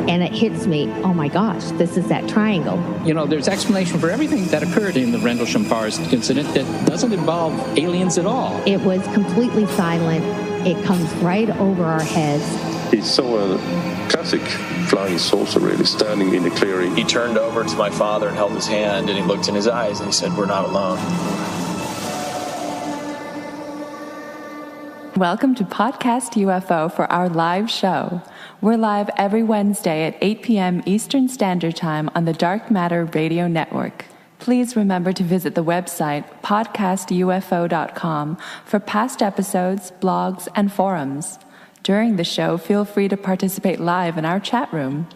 And it hits me, oh my gosh, this is that triangle. You know, there's explanation for everything that occurred in the Rendlesham Forest incident that doesn't involve aliens at all. It was completely silent. It comes right over our heads. He saw a classic flying saucer really standing in the clearing. He turned over to my father and held his hand, and he looked in his eyes and he said, "We're not alone." Welcome to Podcast UFO for our live show. We're live every Wednesday at 8 p.m. Eastern Standard Time on the Dark Matter Radio Network. Please remember to visit the website podcastufo.com for past episodes, blogs, and forums. During the show, feel free to participate live in our chat room.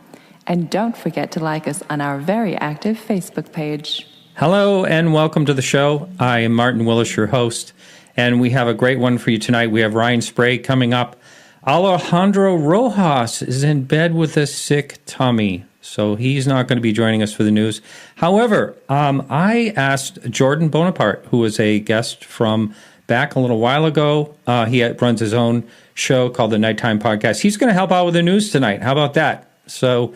And don't forget to like us on our very active Facebook page. Hello and welcome to the show. I am Martin Willis, your host, and we have a great one for you tonight. We have Ryan Sprague coming up. Alejandro Rojas is in bed with a sick tummy, so he's not going to be joining us for the news. However, I asked Jordan Boneparte, who was a guest from back a little while ago. He runs his own show called the Nighttime Podcast. He's going to help out with the news tonight. How about that? So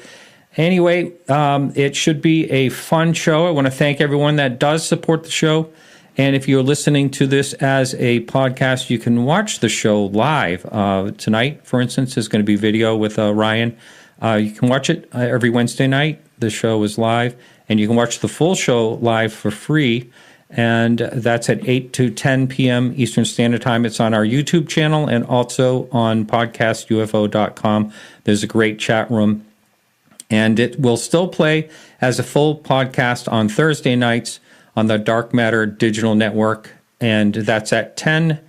anyway, it should be a fun show. I want to thank everyone that does support the show. And if you're listening to this as a podcast, you can watch the show live. Tonight, for instance, is going to be video with Ryan. You can watch it every Wednesday night. The show is live. And you can watch the full show live for free. And that's at 8 to 10 p.m. Eastern Standard Time. It's on our YouTube channel and also on podcastufo.com. There's a great chat room. And it will still play as a full podcast on Thursday nights on the Dark Matter Digital Network, and that's at 10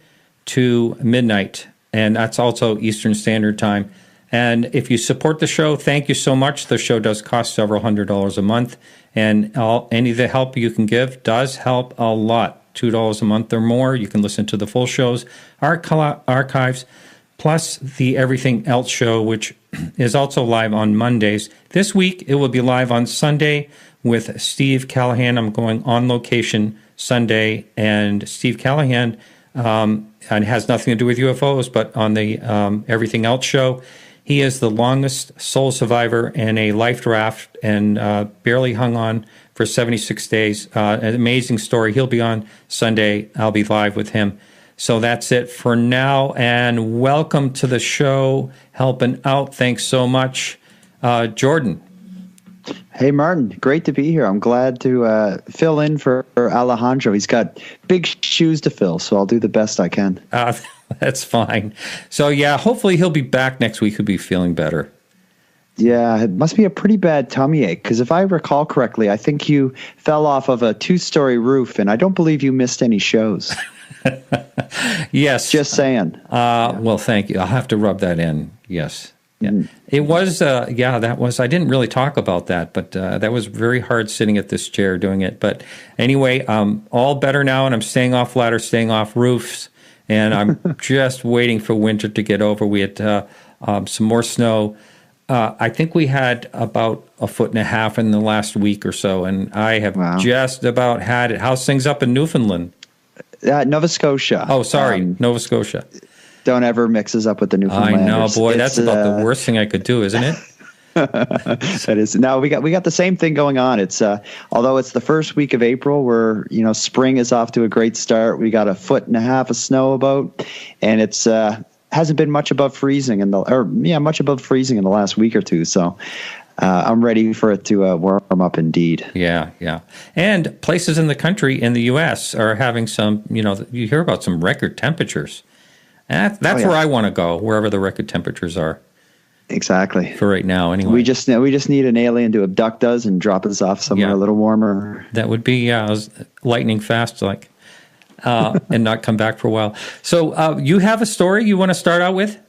to midnight, and that's also Eastern Standard Time. And if you support the show, thank you so much. The show does cost several $100s a month, and any of the help you can give does help a lot. $2 a month or more, you can listen to the full shows, archives, plus the Everything Else show, which is also live on Mondays. This week, it will be live on Sunday with Steve Callahan. I'm going on location Sunday, and Steve Callahan, and it has nothing to do with UFOs, but on the Everything Else show, he is the longest sole survivor in a life raft and barely hung on for 76 days. An amazing story. He'll be on Sunday. I'll be live with him. So that's it for now, and welcome to the show, helping out. Thanks so much. Jordan. Hey, Martin. Great to be here. I'm glad to fill in for Alejandro. He's got big shoes to fill, so I'll do the best I can. That's fine. So, yeah, hopefully he'll be back next week. He'll be feeling better. Yeah, it must be a pretty bad tummy ache, because if I recall correctly, I think you fell off of a 2-story roof, and I don't believe you missed any shows. Yes. Just saying. Well, thank you. I'll have to rub that in. Yes. Yeah. It was, that was, I didn't really talk about that, but that was very hard sitting at this chair doing it. But anyway, all better now, and I'm staying off ladders, staying off roofs, and I'm just waiting for winter to get over. We had some more snow. I think we had about 1.5 feet in the last week or so, and I have just about had it. How's things up in Newfoundland? Nova Scotia. Oh, sorry, Nova Scotia. Don't ever mix us up with the Newfoundlanders. I know, boy, that's about the worst thing I could do, isn't it? That is. Now we got the same thing going on. It's although it's the first week of April, where spring is off to a great start. We got 1.5 feet of snow about, and it's hasn't been much above freezing much above freezing in the last week or two. So I'm ready for it to warm up indeed. Yeah. And places in the country in the U.S. are having some. You hear about some record temperatures. That's where I want to go, wherever the record temperatures are. Exactly. For right now, anyway. We just need an alien to abduct us and drop us off somewhere a little warmer. That would be lightning fast, and not come back for a while. So you have a story you want to start out with?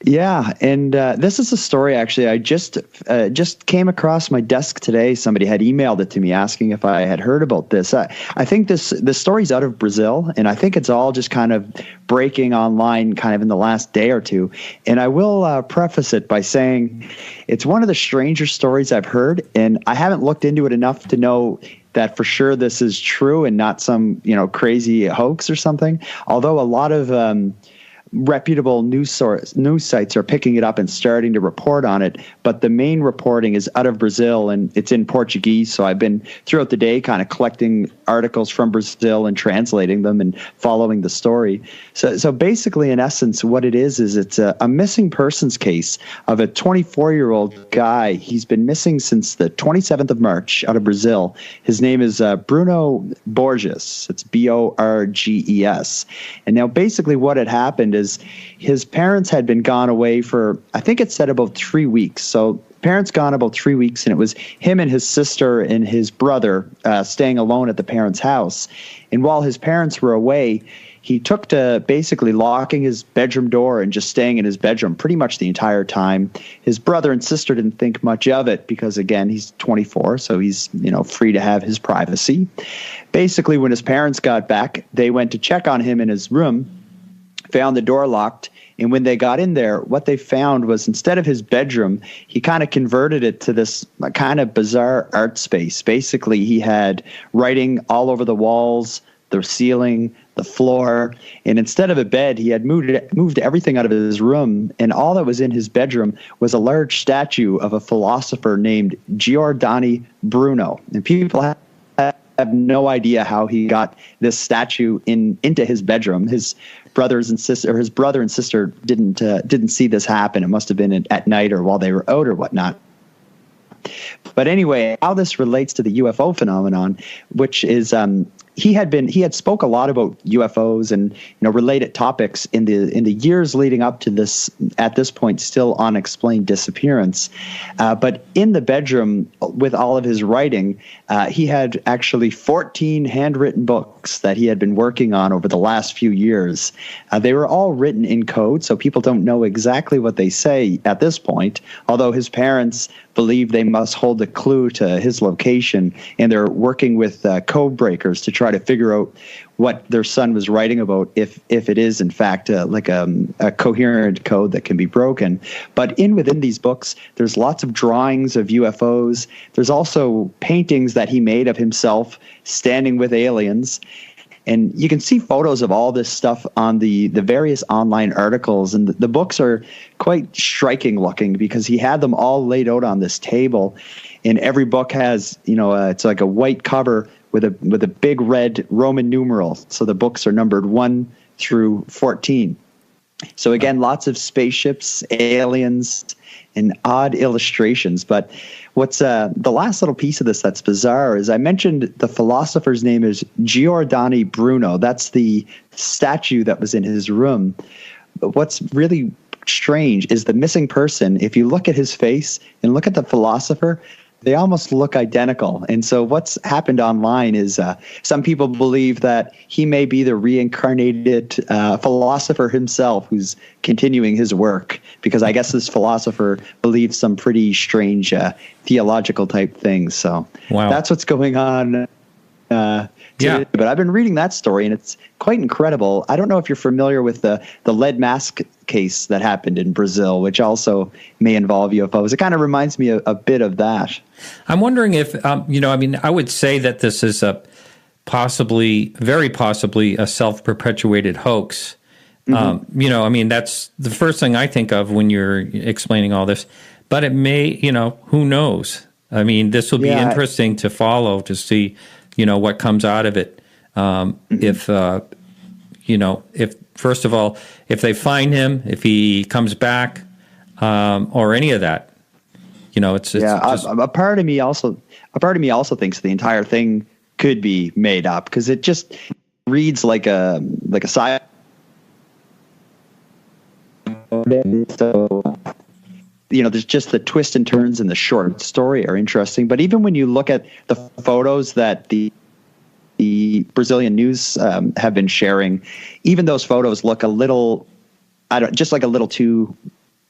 Yeah, and this is a story, actually, I just came across my desk today. Somebody had emailed it to me asking if I had heard about this. I think this story's out of Brazil, and I think it's all just kind of breaking online kind of in the last day or two. And I will preface it by saying it's one of the stranger stories I've heard, and I haven't looked into it enough to know that for sure this is true and not some crazy hoax or something. Although a lot of reputable news sites are picking it up and starting to report on it. But the main reporting is out of Brazil, and it's in Portuguese. So I've been throughout the day kind of collecting articles from Brazil and translating them and following the story. So basically, in essence, what it is it's a missing persons case of a 24-year-old guy. He's been missing since the 27th of March out of Brazil. His name is Bruno Borges. It's Borges. And now basically what had happened is his parents had been gone away for, I think it said about 3 weeks. So parents gone about 3 weeks, and it was him and his sister and his brother staying alone at the parents' house. And while his parents were away, he took to basically locking his bedroom door and just staying in his bedroom pretty much the entire time. His brother and sister didn't think much of it because, again, he's 24, so he's, free to have his privacy. Basically, when his parents got back, they went to check on him in his room, found the door locked, and when they got in there, what they found was instead of his bedroom, he kind of converted it to this kind of bizarre art space. Basically, he had writing all over the walls, the ceiling, the floor, and instead of a bed, he had moved everything out of his room, and all that was in his bedroom was a large statue of a philosopher named Giordano Bruno. And people have no idea how he got this statue into his bedroom. His brother and sister didn't see this happen. It must have been at night or while they were out or whatnot. But anyway, how this relates to the UFO phenomenon, which is he had spoke a lot about UFOs and related topics in the years leading up to this, at this point still unexplained disappearance. But in the bedroom with all of his writing, he had actually 14 handwritten books that he had been working on over the last few years. They were all written in code, so people don't know exactly what they say at this point, although his parents believe they must hold a clue to his location, and they're working with code breakers to try to figure out what their son was writing about, if it is in fact a coherent code that can be broken. But within these books, there's lots of drawings of UFOs. There's also paintings that he made of himself standing with aliens. And you can see photos of all this stuff on the various online articles. And the books are quite striking looking because he had them all laid out on this table. And every book has, it's like a white cover with a big red Roman numeral. So the books are numbered 1 through 14. So again, lots of spaceships, aliens, and odd illustrations. But what's the last little piece of this that's bizarre is I mentioned the philosopher's name is Giordano Bruno. That's the statue that was in his room. But what's really strange is the missing person. If you look at his face and look at the philosopher, they almost look identical. And so what's happened online is some people believe that he may be the reincarnated philosopher himself who's continuing his work, because I guess this philosopher believes some pretty strange theological type things. So That's what's going on. Yeah. But I've been reading that story, and it's quite incredible. I don't know if you're familiar with the lead mask case that happened in Brazil, which also may involve UFOs. It kind of reminds me a bit of that. I'm wondering if, I would say that this is very possibly a self-perpetuated hoax. Mm-hmm. That's the first thing I think of when you're explaining all this. But it may, who knows? This will be interesting to follow, to see what comes out of it. If first of all, if they find him, if he comes back, or any of that, it's just, a part of me also thinks the entire thing could be made up, because it just reads like a sci. So, there's just the twists and turns in the short story are interesting. But even when you look at the photos that the Brazilian news have been sharing, even those photos look a little too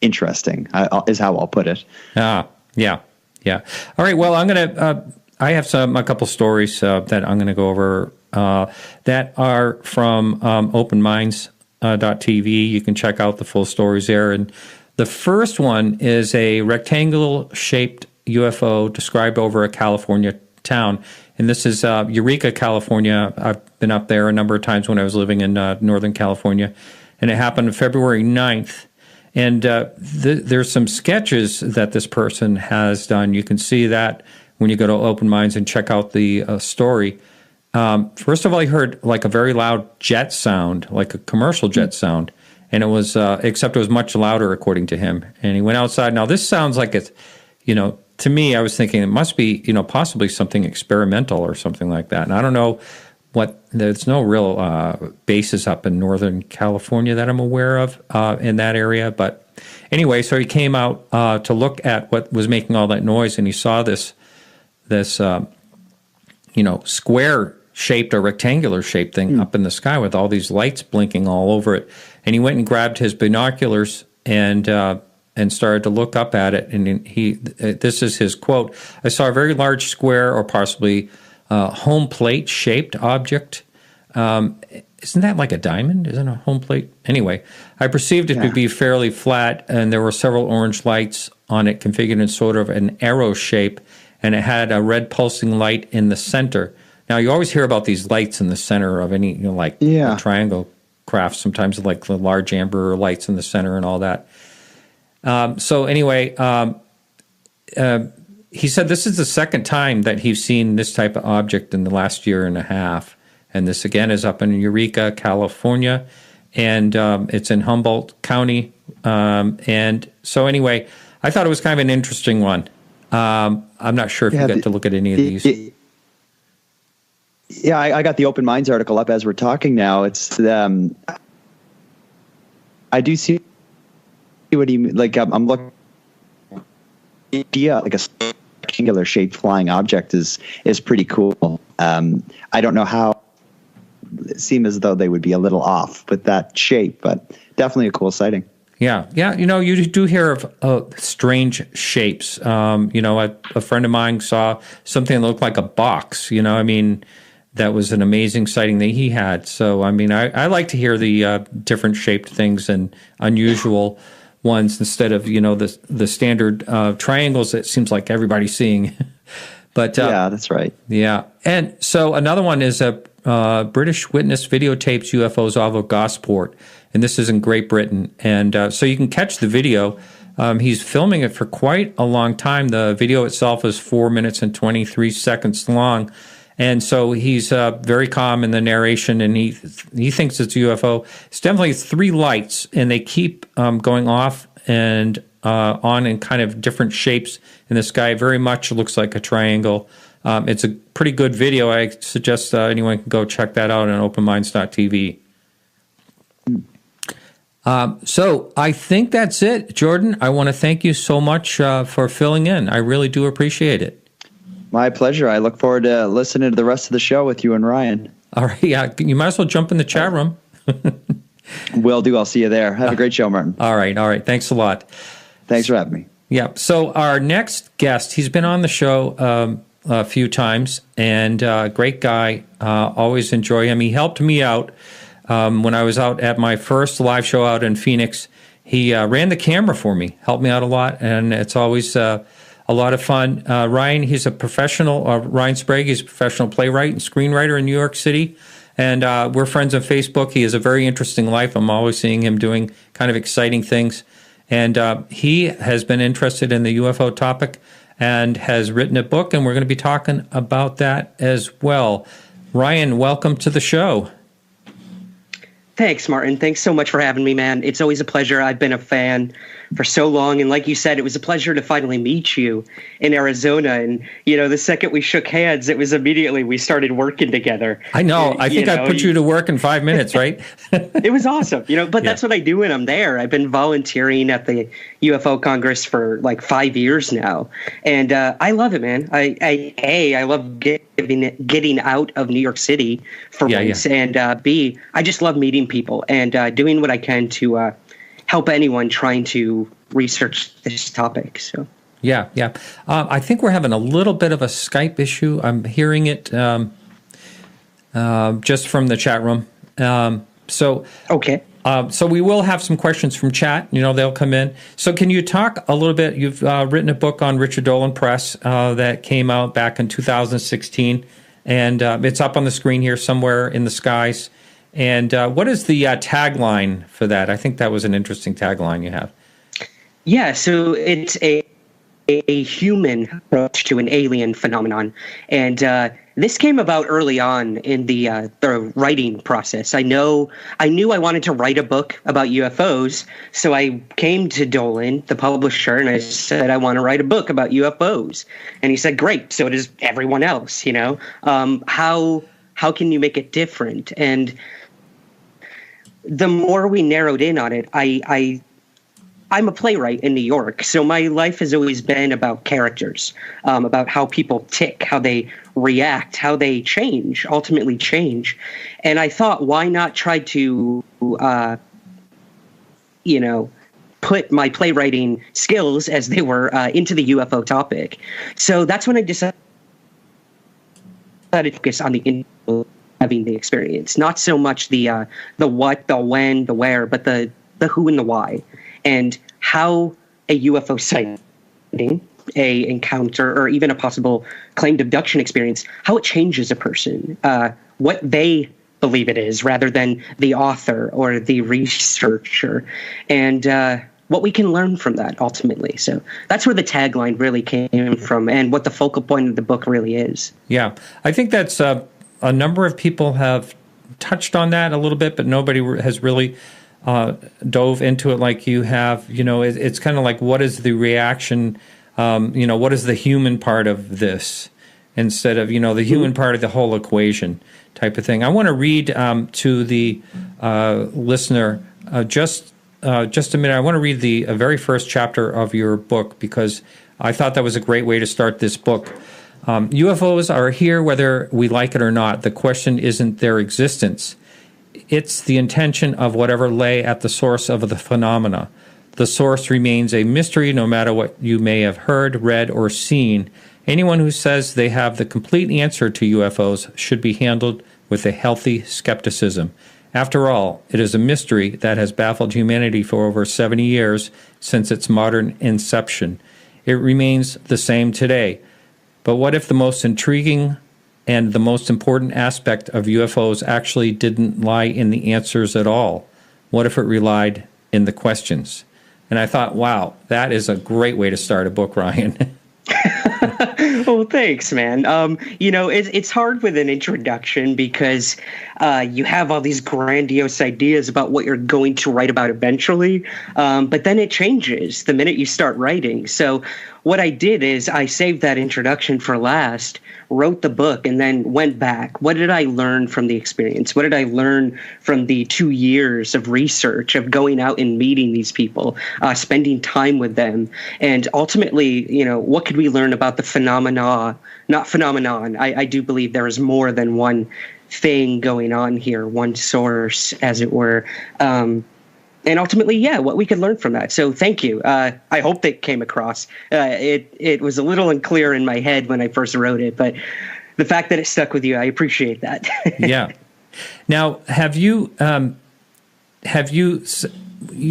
interesting, is how I'll put it. Yeah. All right. Well, I have a couple stories that I'm going to go over that are from openminds.tv. You can check out the full stories there. And the first one is a rectangle-shaped UFO described over a California town. And this is Eureka, California. I've been up there a number of times when I was living in Northern California. and it happened on February 9th. And there's some sketches that this person has done. You can see that when you go to Open Minds and check out the story. First of all, he heard like a very loud jet sound, like a commercial jet sound. And it was, except it was much louder, according to him. And he went outside. Now, this sounds like it's, to me, I was thinking it must be, possibly something experimental or something like that. And I don't know there's no real bases up in Northern California that I'm aware of in that area. But anyway, so he came out to look at what was making all that noise, and he saw this square-shaped or rectangular-shaped thing up in the sky with all these lights blinking all over it. And he went and grabbed his binoculars and started to look up at it. And this is his quote: "I saw a very large square or possibly home plate-shaped object." Isn't that like a diamond? Isn't a home plate? Anyway, I perceived it to be fairly flat, and there were several orange lights on it configured in sort of an arrow shape, and it had a red pulsing light in the center. Now, you always hear about these lights in the center of any, a triangle craft, sometimes like the large amber lights in the center and all that. So anyway, he said this is the second time that he's seen this type of object in the last year and a half. And this, again, is up in Eureka, California, and it's in Humboldt County. And so anyway, I thought it was kind of an interesting one. I'm not sure if you got to look at any of these. I got the Open Minds article up as we're talking now. It's I do see what he like. I'm looking. Idea like a rectangular shaped flying object is pretty cool. I don't know how. It seemed as though they would be a little off with that shape, but definitely a cool sighting. Yeah. You do hear of strange shapes. A friend of mine saw something that looked like a box. That was an amazing sighting that he had. So, I like to hear the different shaped things and unusual ones instead of, the standard triangles that seems like everybody's seeing. But yeah, that's right. Yeah. And so another one is a British witness videotapes UFOs off of Gosport, and this is in Great Britain. And so you can catch the video. He's filming it for quite a long time. The video itself is 4 minutes and 23 seconds long. And so he's very calm in the narration, and he thinks it's a UFO. It's definitely three lights, and they keep going off and on in kind of different shapes in the sky. Very much looks like a triangle. It's a pretty good video. I suggest anyone can go check that out on openminds.tv. So I think that's it, Jordan. I want to thank you so much for filling in. I really do appreciate it. My pleasure. I look forward to listening to the rest of the show with you and Ryan. All right. Yeah, you might as well jump in the chat room. Will do. I'll see you there. Have a great show, Martin. All right. Thanks a lot. Thanks for having me. Yeah. So our next guest, he's been on the show a few times, and great guy. Always enjoy him. He helped me out when I was out at my first live show out in Phoenix. He ran the camera for me, helped me out a lot, and it's always a lot of fun. Ryan, he's a professional. Ryan Sprague, he's a professional playwright and screenwriter in New York City, and we're friends on Facebook. He has a very interesting life. I'm always seeing him doing kind of exciting things, and he has been interested in the UFO topic and has written a book, and we're going to be talking about that as well. Ryan, welcome to the show. Thanks, Martin. Thanks so much for having me, man. It's always a pleasure. I've been a fan for so long. And like you said, it was a pleasure to finally meet you in Arizona. And, the second we shook hands, it was immediately we started working together. I know. I think I put you to work in 5 minutes, right? It was awesome. But that's what I do when I'm there. I've been volunteering at the UFO Congress for like 5 years now. And I love it, man. I love getting out of New York City for once. Yeah. And B, I just love meeting people and doing what I can to help anyone trying to research this topic. So yeah. I think we're having a little bit of a Skype issue. I'm hearing it just from the chat room. Okay. So we will have some questions from chat. They'll come in. So can you talk a little bit? You've written a book on Richard Dolan Press that came out back in 2016, and it's up on the screen here somewhere in the skies. And what is the tagline for that? I think that was an interesting tagline you have. Yeah, so it's a human approach to an alien phenomenon. And this came about early on in the writing process. I knew I wanted to write a book about UFOs, so I came to Dolan, the publisher, and I said, I want to write a book about UFOs. And he said, great, so does everyone else, you know? How can you make it different? And the more we narrowed in on it, I'm a playwright in New York, so my life has always been about characters, about how people tick, how they react, how they ultimately change. And I thought, why not try to, put my playwriting skills as they were into the UFO topic. So that's when I decided to focus on the having the experience, not so much the what, the when, the where, but the who and the why. And how a UFO sighting, a encounter, or even a possible claimed abduction experience, how it changes a person, what they believe it is rather than the author or the researcher, and what we can learn from that ultimately. So that's where the tagline really came from and what the focal point of the book really is. Yeah, I think that's a number of people have touched on that a little bit, but nobody has really dove into it like you have. It's kind of like, what is the reaction? What is the human part of this instead of, the human part of the whole equation type of thing. I want to read to the listener just a minute. I want to read the very first chapter of your book because I thought that was a great way to start this book. UFOs are here whether we like it or not. The question isn't their existence. It's the intention of whatever lay at the source of the phenomena. The source remains a mystery no matter what you may have heard, read, or seen. Anyone who says they have the complete answer to UFOs should be handled with a healthy skepticism. After all, it is a mystery that has baffled humanity for over 70 years since its modern inception. It remains the same today. But what if the most intriguing and the most important aspect of UFOs actually didn't lie in the answers at all? What if it relied in the questions? And I thought, wow, that is a great way to start a book, Ryan. Well, thanks, man. It's hard with an introduction because you have all these grandiose ideas about what you're going to write about eventually, but then it changes the minute you start writing. So what I did is I saved that introduction for last, wrote the book, and then went back. What did I learn from the experience? What did I learn from the 2 years of research, of going out and meeting these people, spending time with them? And ultimately, what could we learn about the not phenomenon? I do believe there is more than one thing going on here, one source, as it were. And ultimately, what we could learn from that. So thank you. I hope that came across. It was a little unclear in my head when I first wrote it, but the fact that it stuck with you, I appreciate that. Yeah. Now, you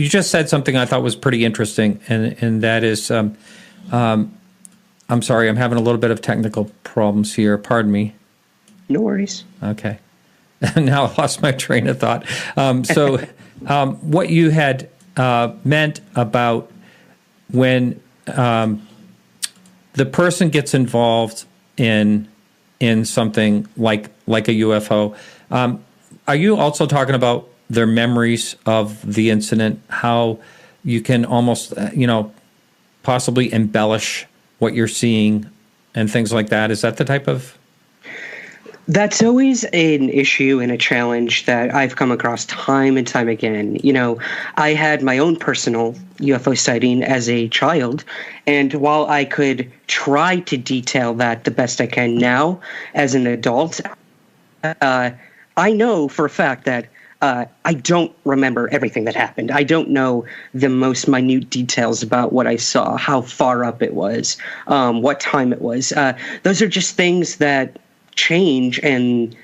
just said something I thought was pretty interesting, and that is, I'm sorry, I'm having a little bit of technical problems here. Pardon me. No worries. Okay. Now I lost my train of thought. What you had meant about when the person gets involved in something like a UFO, are you also talking about their memories of the incident, how you can almost, possibly embellish what you're seeing and things like that? Is that the type of... That's always an issue and a challenge that I've come across time and time again. I had my own personal UFO sighting as a child, and while I could try to detail that the best I can now as an adult, I know for a fact that I don't remember everything that happened. I don't know the most minute details about what I saw, how far up it was, what time it was. Those are just things that change, and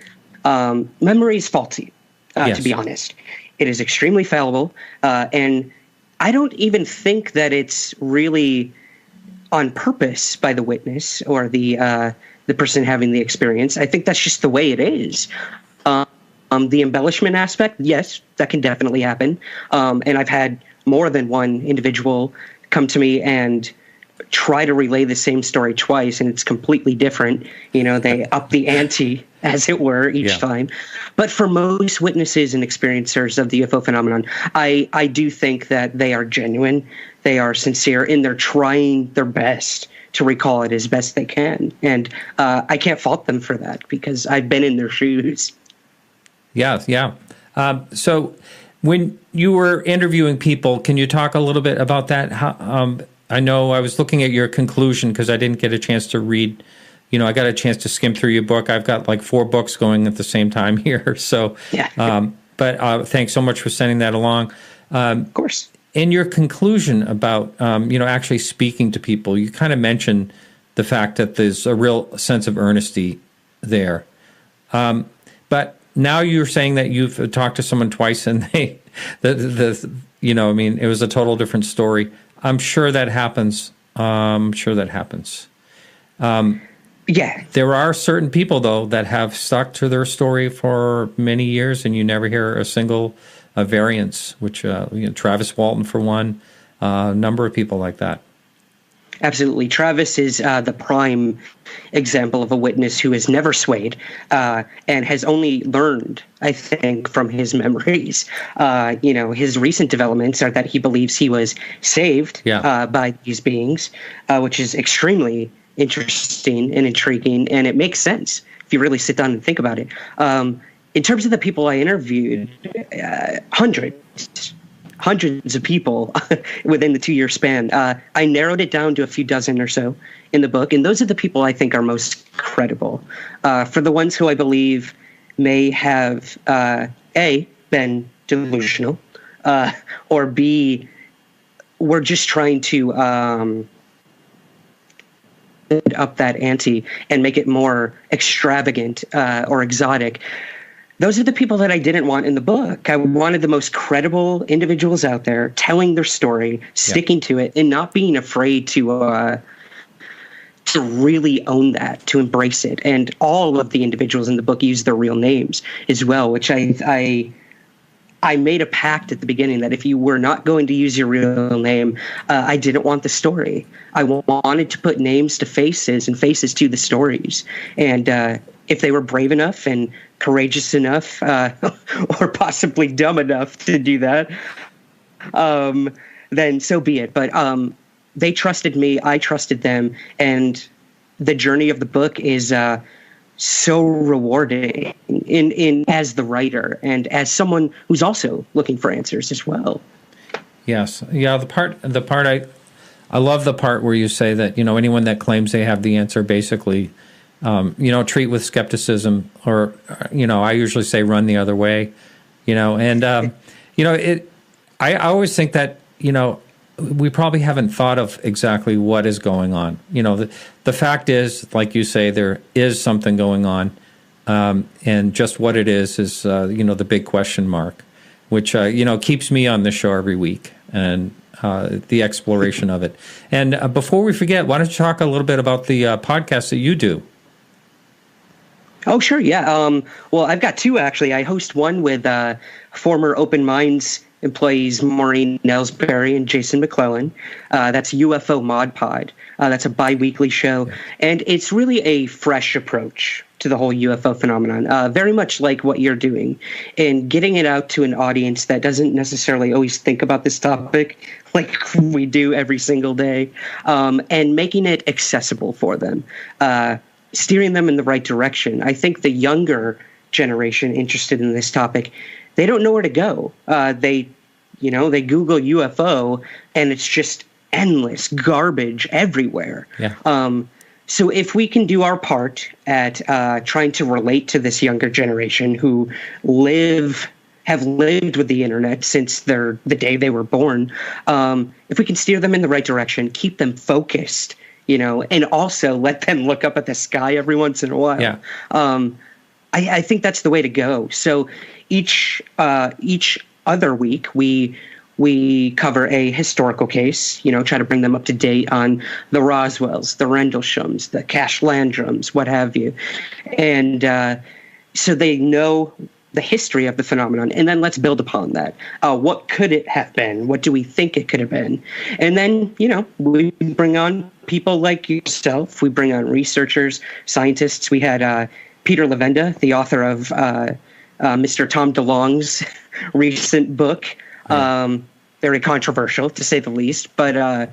memory is faulty, yes. To be honest. It is extremely fallible, and I don't even think that it's really on purpose by the witness or the person having the experience. I think that's just the way it is. The embellishment aspect, yes, that can definitely happen. And I've had more than one individual come to me and try to relay the same story twice, and it's completely different. They up the ante, as it were, each time. But for most witnesses and experiencers of the UFO phenomenon, I do think that they are genuine, they are sincere, and they're trying their best to recall it as best they can. And I can't fault them for that because I've been in their shoes. Yeah. So when you were interviewing people, can you talk a little bit about that? I know I was looking at your conclusion because I didn't get a chance to read. I got a chance to skim through your book. I've got like 4 books going at the same time here. So, but thanks so much for sending that along. Of course. In your conclusion about, actually speaking to people, you kind of mentioned the fact that there's a real sense of earnesty there. But now you're saying that you've talked to someone twice and it was a total different story. I'm sure that happens. There are certain people, though, that have stuck to their story for many years, and you never hear a single variance, which, Travis Walton, for one, a number of people like that. Absolutely. Travis is the prime example of a witness who has never swayed and has only learned, I think, from his memories. His recent developments are that he believes he was saved by these beings, which is extremely interesting and intriguing, and it makes sense if you really sit down and think about it. In terms of the people I interviewed, hundreds of people within the 2-year span. I narrowed it down to a few dozen or so in the book, and those are the people I think are most credible. For the ones who I believe may have, A, been delusional, or B, were just trying to up that ante and make it more extravagant or exotic. Those are the people that I didn't want in the book. I wanted the most credible individuals out there telling their story, sticking to it, and not being afraid to really own that, to embrace it. And all of the individuals in the book use their real names as well, which I made a pact at the beginning that if you were not going to use your real name, I didn't want the story. I wanted to put names to faces and faces to the stories. And if they were brave enough and courageous enough or possibly dumb enough to do that, then so be it. But they trusted me. I trusted them. And the journey of the book is so rewarding in as the writer and as someone who's also looking for answers as well. Yes. Yeah. The part I love the part where you say that, anyone that claims they have the answer basically, treat with skepticism, or, I usually say run the other way, and, I always think that, we probably haven't thought of exactly what is going on. The fact is, like you say, there is something going on, and just what it is the big question mark, which, keeps me on the show every week, and the exploration of it. And before we forget, why don't you talk a little bit about the podcast that you do? Oh, sure. Yeah. Well, I've got 2, actually. I host one with former Open Minds employees Maureen Nelsberry and Jason McClellan. That's UFO Mod Pod. That's a bi-weekly show. And it's really a fresh approach to the whole UFO phenomenon, very much like what you're doing, and getting it out to an audience that doesn't necessarily always think about this topic like we do every single day, and making it accessible for them, steering them in the right direction. I think the younger generation interested in this topic, they don't know where to go. They Google UFO and it's just endless garbage everywhere. Yeah. So if we can do our part at trying to relate to this younger generation who have lived with the internet since the day they were born, if we can steer them in the right direction, keep them focused, and also let them look up at the sky every once in a while. Yeah. I think that's the way to go. So each other week we cover a historical case, try to bring them up to date on the Roswells, the Rendleshams, the Cash Landrums, what have you. And so they know the history of the phenomenon, and then let's build upon that. What could it have been? What do we think it could have been? And then, we bring on people like yourself. We bring on researchers, scientists. We had Peter Levenda, the author of Mr. Tom DeLonge's recent book. Very controversial, to say the least. But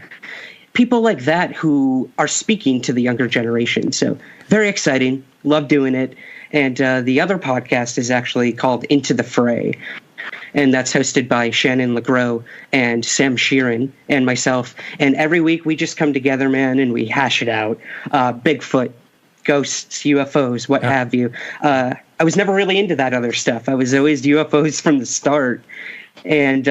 people like that who are speaking to the younger generation. So very exciting. Love doing it. And the other podcast is actually called Into the Fray. And that's hosted by Shannon LeGros and Sam Sheeran and myself. And every week we just come together, man, and we hash it out. Bigfoot, ghosts, UFOs, what have you. I was never really into that other stuff. I was always UFOs from the start. And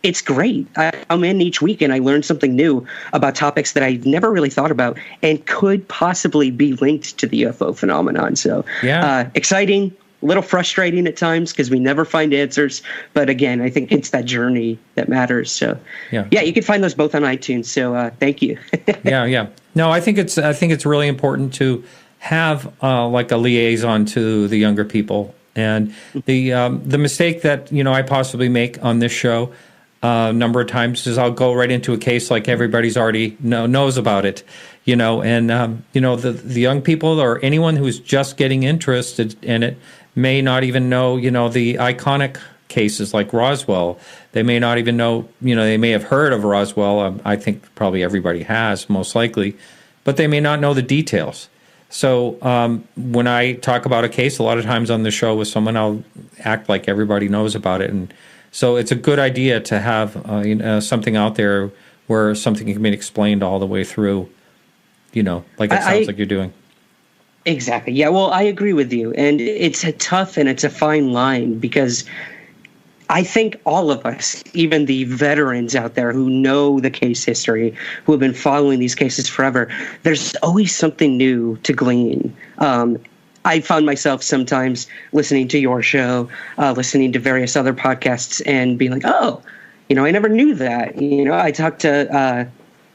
it's great. I'm in each week and I learn something new about topics that I never really thought about and could possibly be linked to the UFO phenomenon. So exciting, a little frustrating at times because we never find answers. But again, I think it's that journey that matters. So yeah, you can find those both on iTunes. So thank you. Yeah. No, I think it's really important to have like a liaison to the younger people. And the mistake that I possibly make on this show a number of times is I'll go right into a case like everybody's already knows about it, and the young people or anyone who's just getting interested in it may not even know the iconic cases like Roswell. They may not even know they may have heard of Roswell. I think probably everybody has, most likely, but they may not know the details. So when I talk about a case, a lot of times on the show with someone, I'll act like everybody knows about it. And so it's a good idea to have something out there where something can be explained all the way through, like it sounds like you're doing. Exactly. Yeah, well, I agree with you. And it's a tough and it's a fine line because I think all of us, even the veterans out there who know the case history, who have been following these cases forever, there's always something new to glean. I found myself sometimes listening to your show, listening to various other podcasts and being like, oh, I never knew that. I talked to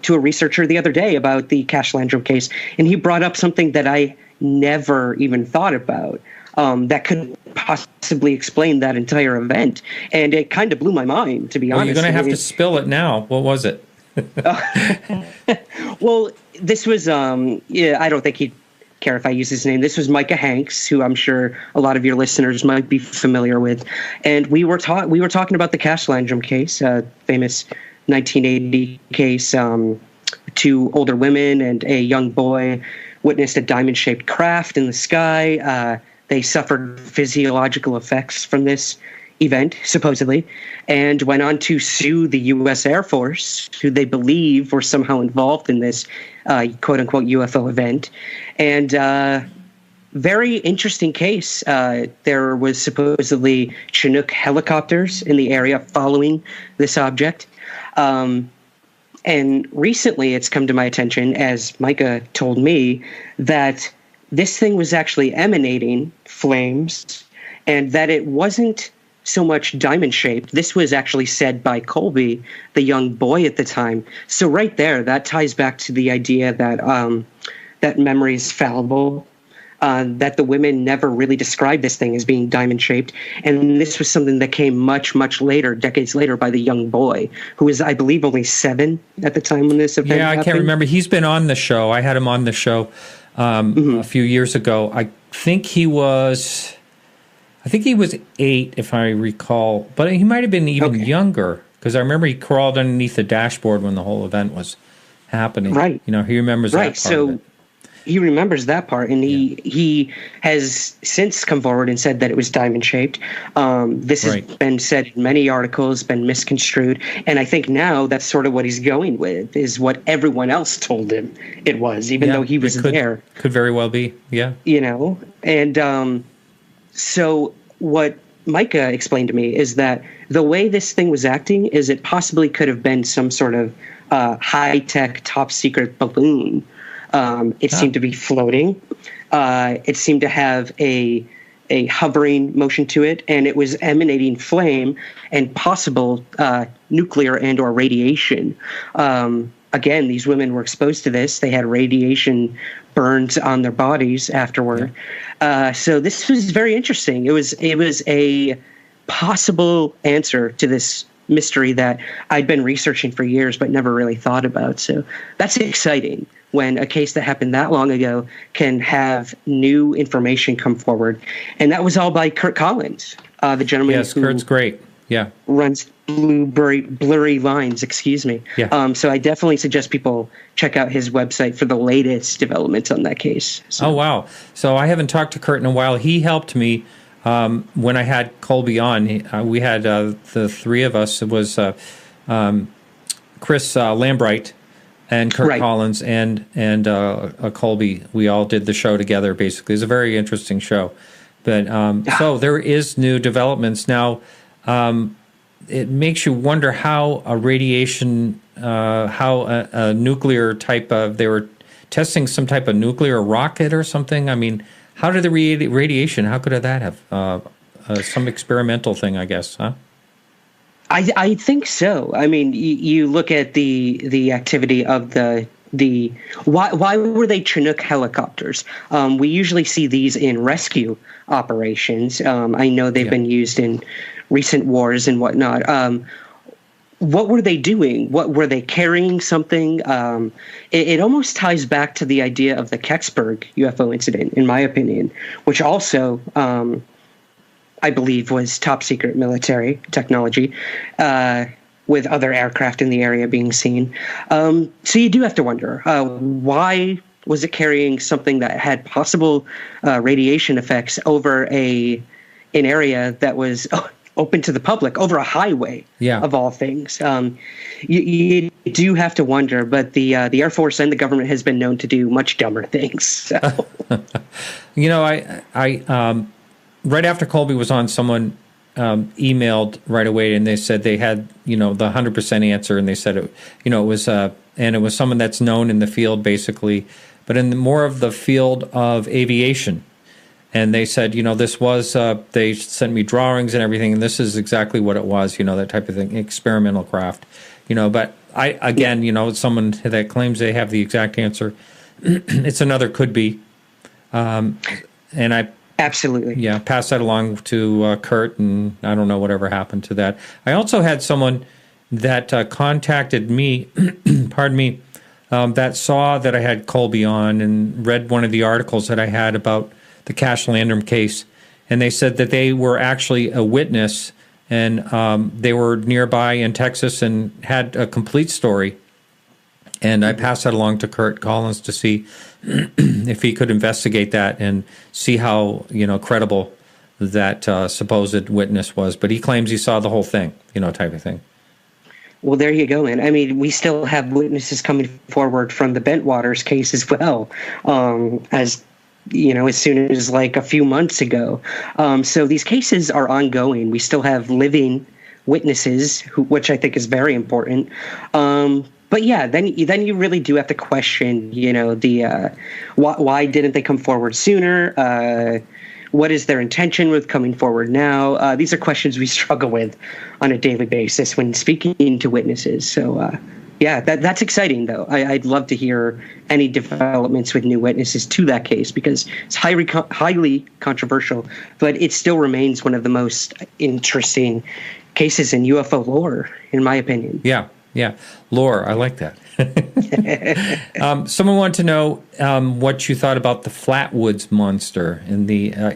a researcher the other day about the Cash Landrum case, and he brought up something that I never even thought about. That could possibly explain that entire event. And it kind of blew my mind, to be honest. You're going to have to spill it now. What was it? Well, this was, I don't think he'd care if I use his name. This was Micah Hanks, who I'm sure a lot of your listeners might be familiar with. And we were talking about the Cash Landrum case, famous 1980 case. Two older women and a young boy witnessed a diamond-shaped craft in the sky. They suffered physiological effects from this event, supposedly, and went on to sue the U.S. Air Force, who they believe were somehow involved in this quote-unquote UFO event. And very interesting case. There was supposedly Chinook helicopters in the area following this object. And recently it's come to my attention, as Micah told me, that this thing was actually emanating flames and that it wasn't so much diamond-shaped. This was actually said by Colby, the young boy at the time. So right there, that ties back to the idea that that memory is fallible, that the women never really described this thing as being diamond-shaped. And this was something that came much, much later, decades later, by the young boy, who was, I believe, only 7 at the time when this event happened. I can't remember. He's been on the show. I had him on the show a few years ago. I think he was 8, if I recall, but he might have been even younger, because I remember he crawled underneath the dashboard when the whole event was happening. Right. He remembers that part of it. He remembers that part, and he has since come forward and said that it was diamond-shaped. This has been said in many articles, been misconstrued, and I think now that's sort of what he's going with, is what everyone else told him it was, even though he was there. Could very well be, yeah. And so what Micah explained to me is that the way this thing was acting is it possibly could have been some sort of high-tech, top-secret balloon. It seemed to be floating. It seemed to have a hovering motion to it, and it was emanating flame and possible nuclear and or radiation. again, these women were exposed to this. They had radiation burns on their bodies afterward. So this was very interesting. It was a possible answer to this mystery that I'd been researching for years but never really thought about. So that's exciting when a case that happened that long ago can have new information come forward. And that was all by Kurt Collins, the gentleman who Kurt's great. Yeah. runs blurry lines, excuse me. Yeah. So I definitely suggest people check out his website for the latest developments on that case. So. Oh, wow. So I haven't talked to Kurt in a while. He helped me when I had Colby on. We had the three of us. It was Chris Lambright and Kurt Collins and Colby. We all did the show together, basically. It was a very interesting show. But so there is new developments now. It makes you wonder how a radiation, a nuclear type of, they were testing some type of nuclear rocket or something. I mean, how did the radiation, how could that have some experimental thing, I guess, huh? I think so. I mean, you look at the activity of the why were they Chinook helicopters? We usually see these in rescue operations. I know they've been used in recent wars and whatnot. What were they doing? What were they carrying? Something? It almost ties back to the idea of the Kecksburg UFO incident, in my opinion, which also I believe was top secret military technology, with other aircraft in the area being seen. So you do have to wonder, why was it carrying something that had possible radiation effects over an area that was open to the public, over a highway of all things? You do have to wonder, but the Air Force and the government has been known to do much dumber things. So. I right after Colby was on, someone emailed right away, and they said they had, the 100% answer, and they said it was, and it was someone that's known in the field basically, but in more of the field of aviation. And they said, this was, they sent me drawings and everything, and this is exactly what it was, that type of thing, experimental craft, but someone that claims they have the exact answer, it's another could be, and I absolutely pass that along to Kurt, and I don't know whatever happened to that. I also had someone that contacted me, pardon me, that saw that I had Colby on and read one of the articles that I had about the Cash Landrum case, and they said that they were actually a witness, and they were nearby in Texas and had a complete story. And I passed that along to Kurt Collins to see if he could investigate that and see how credible that supposed witness was. But he claims he saw the whole thing, type of thing. Well, there you go, man. I mean, we still have witnesses coming forward from the Bentwaters case as well, as soon as like a few months ago. So these cases are ongoing. We still have living witnesses, which I think is very important. But yeah, then you really do have to question, why didn't they come forward sooner? What is their intention with coming forward now? These are questions we struggle with on a daily basis when speaking to witnesses. So that's exciting, though. I'd love to hear any developments with new witnesses to that case, because it's highly controversial, but it still remains one of the most interesting cases in UFO lore, in my opinion. Yeah, lore. I like that. Someone wanted to know what you thought about the Flatwoods monster.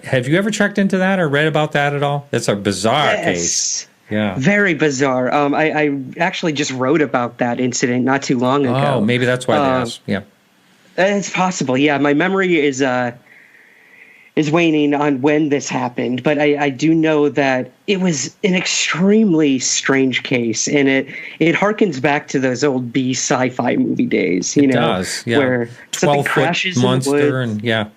Have you ever checked into that or read about that at all? That's a bizarre case. Yeah, very bizarre. I actually just wrote about that incident not too long ago. Oh, maybe that's why they asked. Yeah, it's possible. Yeah, my memory is waning on when this happened, but I do know that it was an extremely strange case, and it harkens back to those old B sci-fi movie days, it does, yeah. Where something crashes monster in the woods.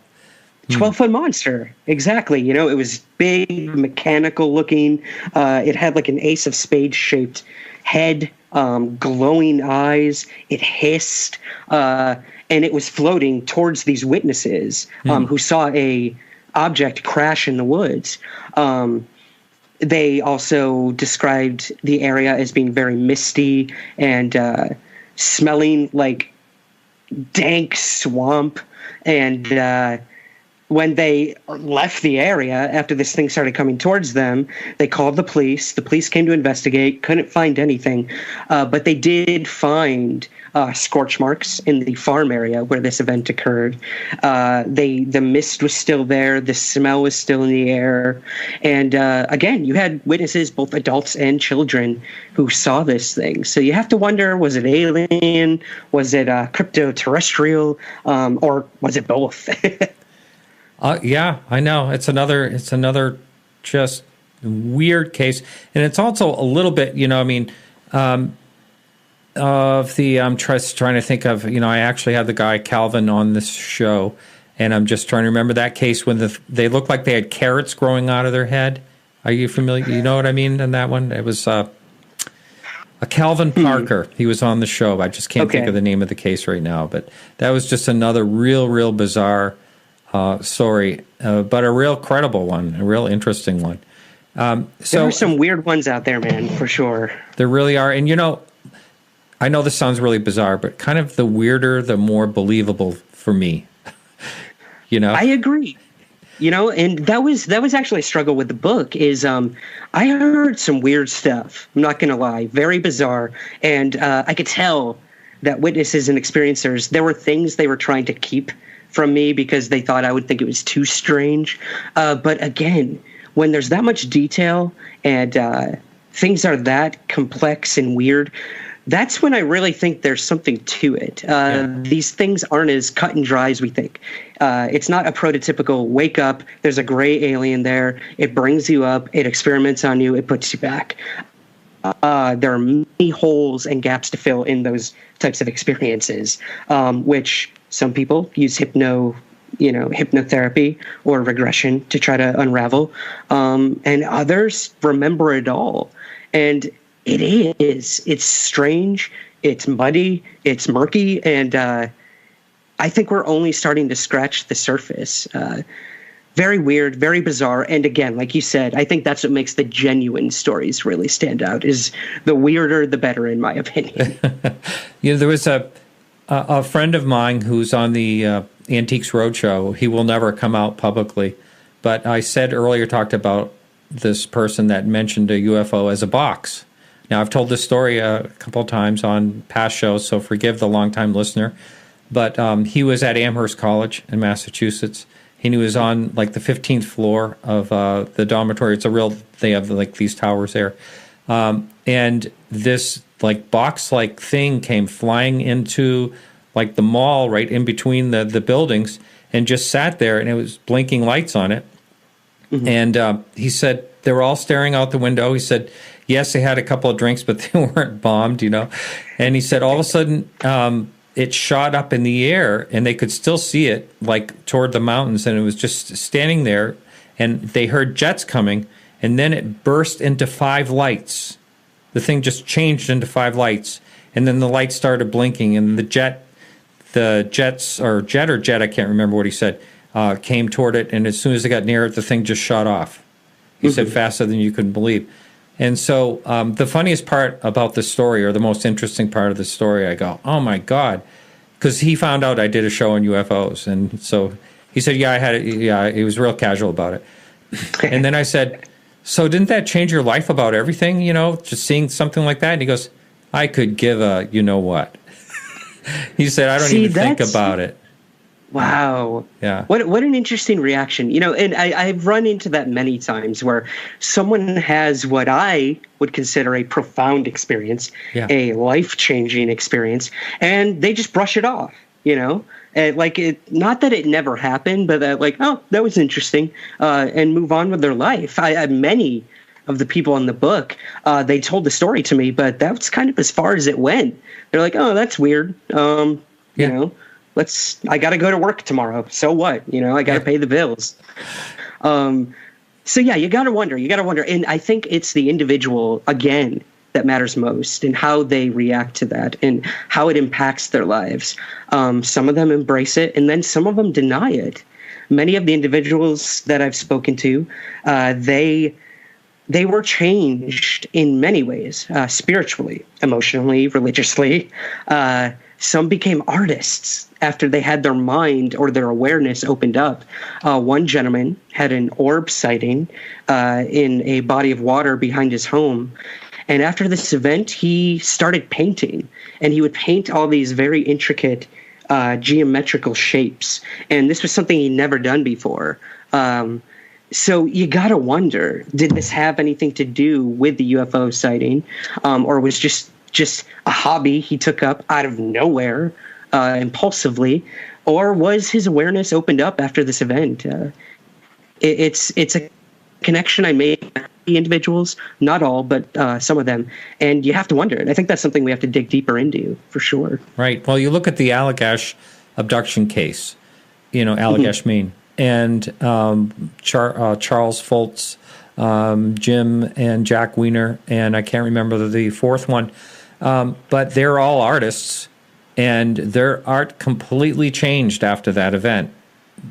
and 12-foot monster, exactly. It was big, mechanical looking. It had like an ace of spades shaped head, glowing eyes. It hissed, and it was floating towards these witnesses who saw a object crash in the woods. They also described the area as being very misty and smelling like dank swamp. And when they left the area after this thing started coming towards them, they called the police. The police came to investigate, couldn't find anything, but they did find scorch marks in the farm area where this event occurred. The mist was still there, the smell was still in the air, and again, you had witnesses, both adults and children, who saw this thing. So you have to wonder: was it alien? Was it crypto-terrestrial? Or was it both? Yeah, I know. It's another just weird case. And it's also a little bit, of the, I'm trying to think of, I actually had the guy Calvin on this show, and I'm just trying to remember that case when they looked like they had carrots growing out of their head. Are you familiar? You know what I mean in that one? It was a Calvin Parker. He was on the show. I just can't think of the name of the case right now. But that was just another real bizarre story, but a real credible one, a real interesting one. There are some weird ones out there, man, for sure. There really are. And, I know this sounds really bizarre, but kind of the weirder, the more believable for me. I agree. And that was actually a struggle with the book is I heard some weird stuff. I'm not going to lie. Very bizarre. And I could tell that witnesses and experiencers, there were things they were trying to keep from me because they thought I would think it was too strange. But again, when there's that much detail and things are that complex and weird, that's when I really think there's something to it. These things aren't as cut and dry as we think. It's not a prototypical wake up, there's a gray alien there, it brings you up, it experiments on you, it puts you back. There are many holes and gaps to fill in those types of experiences, which some people use hypnotherapy or regression to try to unravel, and others remember it all. And it's strange, it's muddy, it's murky, and I think we're only starting to scratch the surface. Very weird, very bizarre. And again, like you said, I think that's what makes the genuine stories really stand out, is the weirder, the better, in my opinion. There was a friend of mine who's on the Antiques Roadshow. He will never come out publicly. But I said earlier, talked about this person that mentioned a UFO as a box. Now, I've told this story a couple of times on past shows, so forgive the longtime listener. But he was at Amherst College in Massachusetts. And he was on like the 15th floor of the dormitory. They have like these towers there. And this like box-like thing came flying into like the mall right in between the buildings and just sat there, and it was blinking lights on it. Mm-hmm. And he said they were all staring out the window. He said, yes, they had a couple of drinks, but they weren't bombed, And he said all of a sudden it shot up in the air, and they could still see it like toward the mountains, and it was just standing there, and they heard jets coming, and then it burst into 5 lights. The thing just changed into 5 lights, and then the lights started blinking, and the jet, I can't remember what he said, came toward it, and as soon as it got near it, the thing just shot off. He said faster than you could believe. And so the funniest part about this story, or the most interesting part of the story, I go, oh my God, because he found out I did a show on UFOs. And so he said, he was real casual about it. And then I said, so didn't that change your life about everything, just seeing something like that? And he goes, I could give a what. He said, I don't even think about it. Wow. Yeah. What an interesting reaction. And I've run into that many times where someone has what I would consider a profound experience, a life-changing experience, and they just brush it off, And not that it never happened, but oh, that was interesting, and move on with their life. Many of the people in the book, they told the story to me, but that's kind of as far as it went. They're like, oh, that's weird. I got to go to work tomorrow. So what? I got to pay the bills. So yeah, you got to wonder. And I think it's the individual, again, that matters most, and how they react to that and how it impacts their lives. Some of them embrace it, and then some of them deny it. Many of the individuals that I've spoken to, they they were changed in many ways, spiritually, emotionally, religiously. Some became artists after they had their mind or their awareness opened up. One gentleman had an orb sighting in a body of water behind his home. And after this event, he started painting, and he would paint all these very intricate geometrical shapes. And this was something he'd never done before. So you got to wonder, did this have anything to do with the UFO sighting, or was just a hobby he took up out of nowhere, impulsively, or was his awareness opened up after this event? It's a connection I made with the individuals, not all, but some of them, and you have to wonder. And I think that's something we have to dig deeper into, for sure. Right. Well, you look at the Allagash abduction case, Allagash, Maine, and Charles Foltz, Jim and Jack Weiner, and I can't remember the fourth one, but they're all artists, and their art completely changed after that event.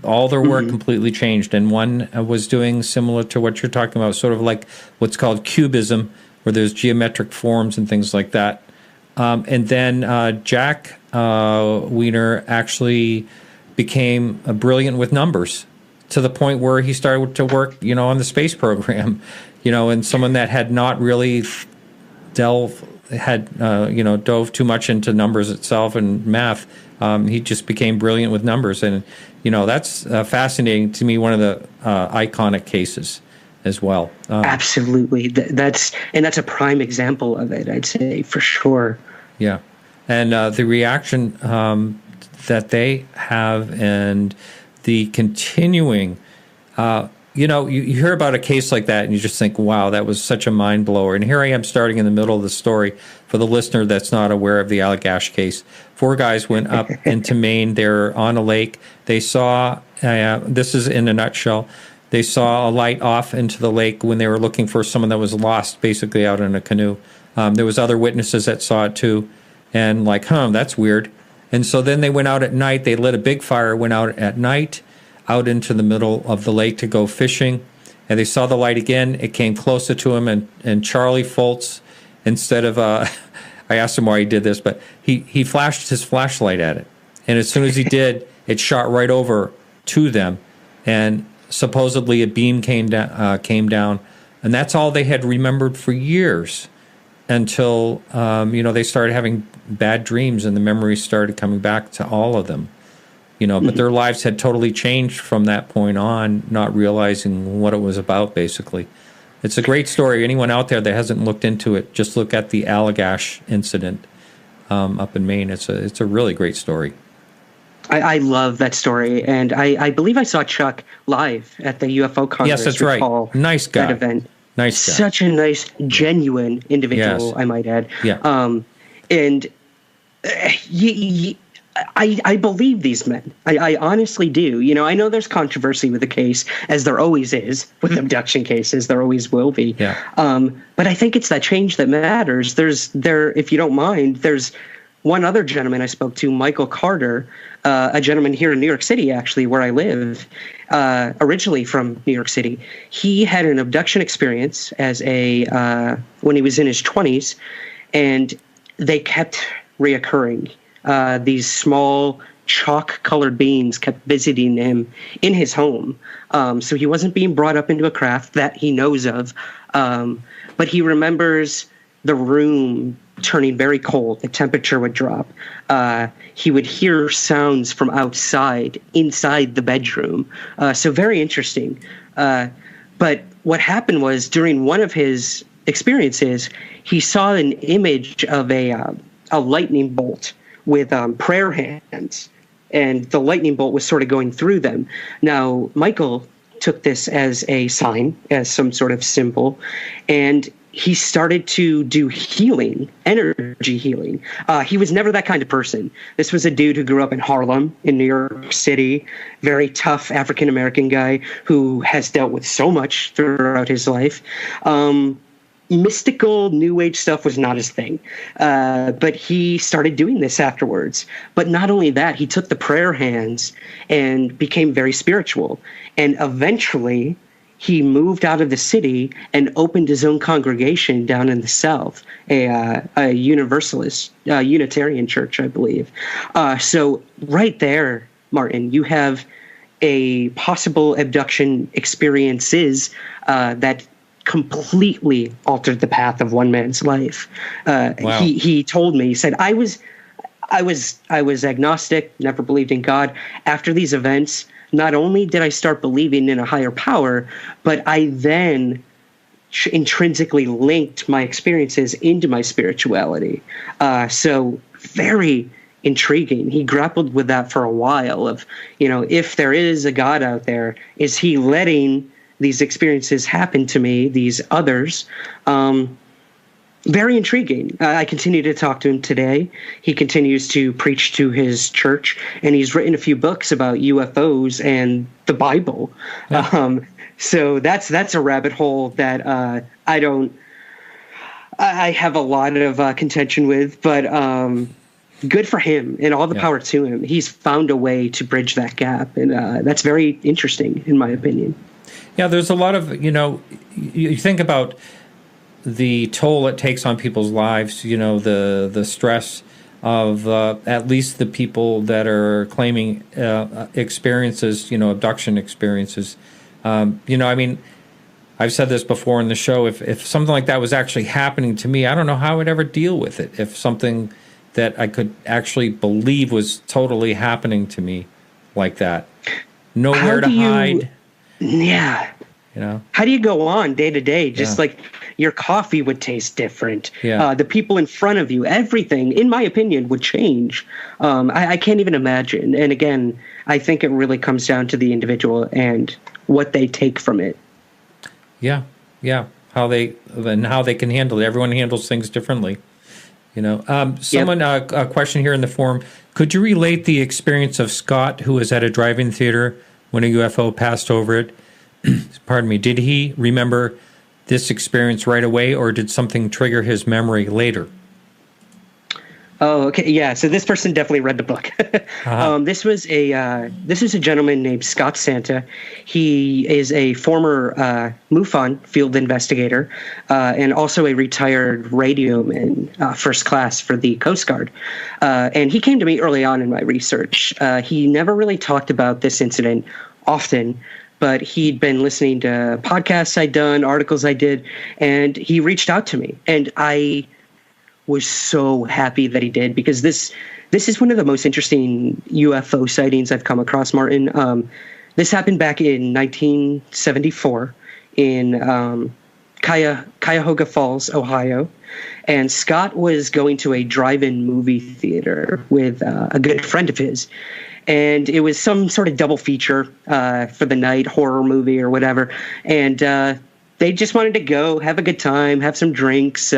All their work completely changed, and one was doing similar to what you're talking about, sort of like what's called cubism, where there's geometric forms and things like that. And then Jack Weiner actually became brilliant with numbers, to the point where he started to work, on the space program, and someone that had not really dove too much into numbers itself and math. He just became brilliant with numbers, and that's fascinating to me. One of the iconic cases as well. Absolutely, that's a prime example of it, I'd say, for sure. Yeah, and the reaction that they have, and the continuing. You hear about a case like that and you just think, wow, that was such a mind blower. And here I am starting in the middle of the story for the listener that's not aware of the Allagash case. 4 guys went up into Maine. They're on a lake. They saw, this is in a nutshell, they saw a light off into the lake when they were looking for someone that was lost, basically out in a canoe. There was other witnesses that saw it too. And that's weird. And so then they went out at night. They lit a big fire, went out at night, out into the middle of the lake to go fishing, and they saw the light again. It came closer to him, and Charlie Foltz, instead of I asked him why he did this, but he flashed his flashlight at it, and as soon as he did, it shot right over to them, and supposedly a beam came down, and that's all they had remembered for years, until they started having bad dreams, and the memories started coming back to all of them. But their lives had totally changed from that point on, not realizing what it was about, basically. It's a great story. Anyone out there that hasn't looked into it, just look at the Allagash incident up in Maine. It's a really great story. I love that story, and I believe I saw Chuck live at the UFO Congress. Yes, that's right. Nice guy. That event. Nice guy. Such a nice, genuine individual, yes. I might add. Yeah. And I believe these men. I honestly do. I know there's controversy with the case, as there always is with abduction cases. There always will be. Yeah. But I think it's that change that matters. If you don't mind, there's one other gentleman I spoke to, Michael Carter, a gentleman here in New York City, actually, where I live, originally from New York City. He had an abduction experience when he was in his 20s, and they kept reoccurring. These small chalk-colored beings kept visiting him in his home. So he wasn't being brought up into a craft that he knows of, but he remembers the room turning very cold. The temperature would drop. He would hear sounds from outside, inside the bedroom. So very interesting. But what happened was, during one of his experiences, he saw an image of a lightning bolt with prayer hands, and the lightning bolt was sort of going through them. Now, Michael took this as a sign, as some sort of symbol, and he started to do healing, energy healing. He was never that kind of person. This was a dude who grew up in Harlem, in New York City, very tough African-American guy who has dealt with so much throughout his life. Mystical New Age stuff was not his thing, but he started doing this afterwards. But not only that, he took the prayer hands and became very spiritual. And eventually, he moved out of the city and opened his own congregation down in the South, a Universalist, Unitarian church, I believe. So right there, Martin, you have a possible abduction experiences that completely altered the path of one man's life. Wow. He told me, he said, I was agnostic, never believed in God. After these events, not only did I start believing in a higher power, but I then intrinsically linked my experiences into my spirituality. So very intriguing. He grappled with that for a while of, if there is a God out there, is he letting these experiences happen to me, these others? Very intriguing. I continue to talk to him today. He continues to preach to his church, and he's written a few books about UFOs and the Bible. Yeah. So that's a rabbit hole that I have a lot of contention with, but good for him and all the power to him. He's found a way to bridge that gap, and that's very interesting, in my opinion. Yeah, there's a lot of, you think about the toll it takes on people's lives, the stress of at least the people that are claiming experiences, abduction experiences. I've said this before in the show, if something like that was actually happening to me, I don't know how I would ever deal with it. If something that I could actually believe was totally happening to me like that. Nowhere to hide. Yeah. How do you go on day to day? Just like your coffee would taste different. Yeah. The people in front of you, everything, in my opinion, would change. I can't even imagine. And again, I think it really comes down to the individual and what they take from it. Yeah. How they can handle it. Everyone handles things differently. Someone a question here in the forum. Could you relate the experience of Scott, who was at a drive-in theater when a UFO passed over it? Pardon me. Did he remember this experience right away, or did something trigger his memory later? Oh, okay. Yeah. So this person definitely read the book. This was a gentleman named Scott Santa. He is a former MUFON field investigator and also a retired radioman, first class for the Coast Guard. And he came to me early on in my research. He never really talked about this incident often, but he'd been listening to podcasts I'd done, articles I did, and he reached out to me. And I was so happy that he did, because this is one of the most interesting UFO sightings I've come across, Martin. This happened back in 1974 in Cuyahoga Falls, Ohio. And Scott was going to a drive-in movie theater with a good friend of his. And it was some sort of double feature for the night, horror movie or whatever. And they just wanted to go, have a good time, have some drinks,